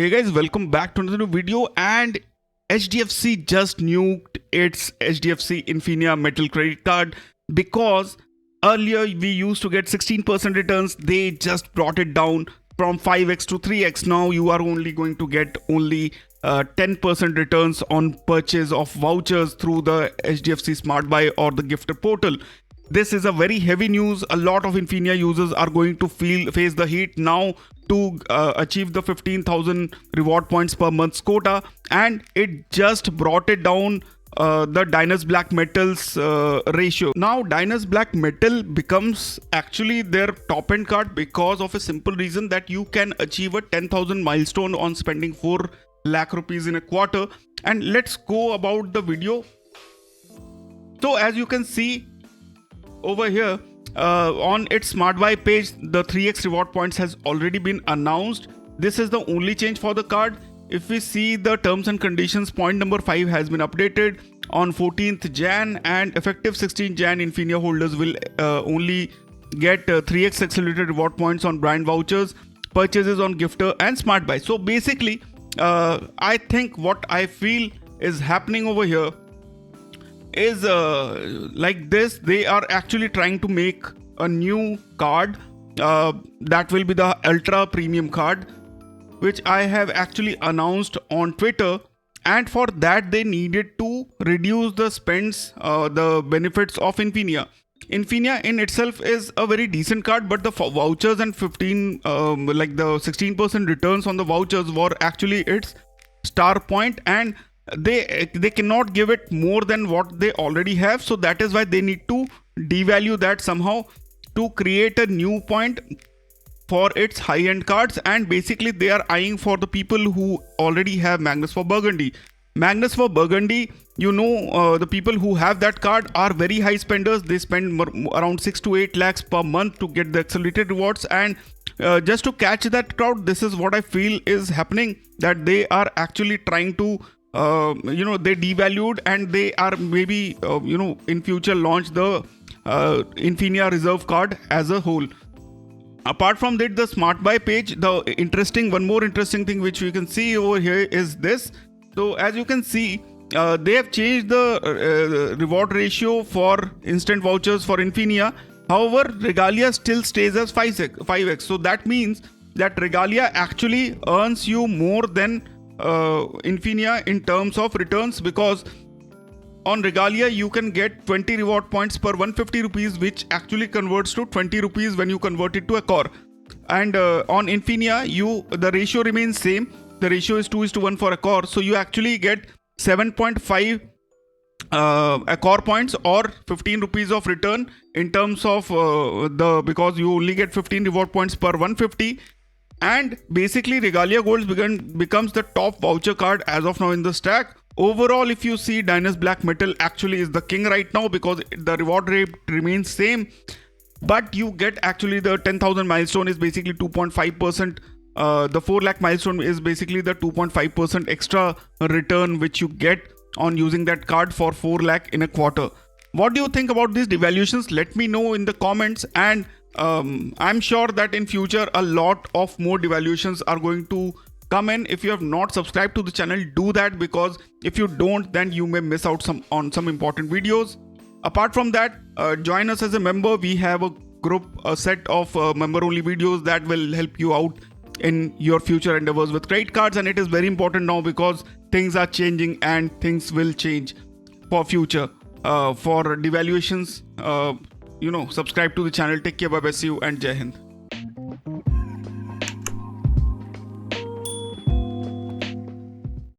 Hey guys, welcome back to another video. And HDFC just nuked its HDFC Infinia metal credit card because earlier we used to get 16% returns. They just brought it down from 5x to 3x. Now you are only going to get only 10% returns on purchase of vouchers through the HDFC Smart Buy or the gifter portal. This is a very heavy news. A lot of Infinia users are going to face the heat now to achieve the 15,000 reward points per month quota, and it just brought it down the Dynas Black Metal's ratio. Now Dynas Black Metal becomes actually their top end card because of a simple reason that you can achieve a 10,000 milestone on spending 4 lakh rupees in a quarter. And let's go about the video. So as you can see over here, on its Smart Buy page, the 3x reward points has already been announced. This is the only change for the card. If we see the terms and conditions, point number 5 has been updated on 14th Jan, and effective 16th Jan, Infinia holders will only get 3x accelerated reward points on brand vouchers, purchases on gifter and Smart Buy. So basically, I think what I feel is happening over here is like this. They are actually trying to make a new card that will be the ultra premium card, which I have actually announced on Twitter, and for that they needed to reduce the spends, the benefits of Infinia. Infinia in itself is a very decent card, but the vouchers and 16% returns on the vouchers were actually its star point, and they cannot give it more than what they already have. So that is why they need to devalue that somehow to create a new point for its high-end cards. And basically they are eyeing for the people who already have Magnus for Burgundy. Magnus for Burgundy, the people who have that card are very high spenders. They spend around 6 to 8 lakhs per month to get the accelerated rewards, and just to catch that crowd, this is what I feel is happening, that they are actually trying to they devalued, and they are maybe in future launch the Infinia Reserve card as a whole. Apart from that, the Smart Buy page, one more interesting thing which we can see over here is this. So as you can see, they have changed the reward ratio for instant vouchers for Infinia. However, Regalia still stays as 5x. So that means that Regalia actually earns you more than Infinia in terms of returns, because on Regalia you can get 20 reward points per 150 rupees, which actually converts to 20 rupees when you convert it to a core. And on Infinia, the ratio remains same. The ratio is 2:1 for a core, so you actually get 7.5 core points or 15 rupees of return in terms of because you only get 15 reward points per 150. And basically Regalia Gold becomes the top voucher card as of now in the stack. Overall, if you see, Dynas Black Metal actually is the king right now because the reward rate remains same, but you get actually the 10,000 milestone is basically 2.5%. The 4 lakh milestone is basically the 2.5% extra return which you get on using that card for 4 lakh in a quarter. What do you think about these devaluations? Let me know in the comments, and I'm sure that in future a lot of more devaluations are going to come in. If you have not subscribed to the channel, do that, because if you don't, then you may miss out on some important videos. Apart from that, join us as a member. We have a set of member only videos that will help you out in your future endeavors with credit cards. And it is very important now because things are changing and things will change for future. For devaluations, subscribe to the channel. Take care, bye bye, see you, and Jai Hind.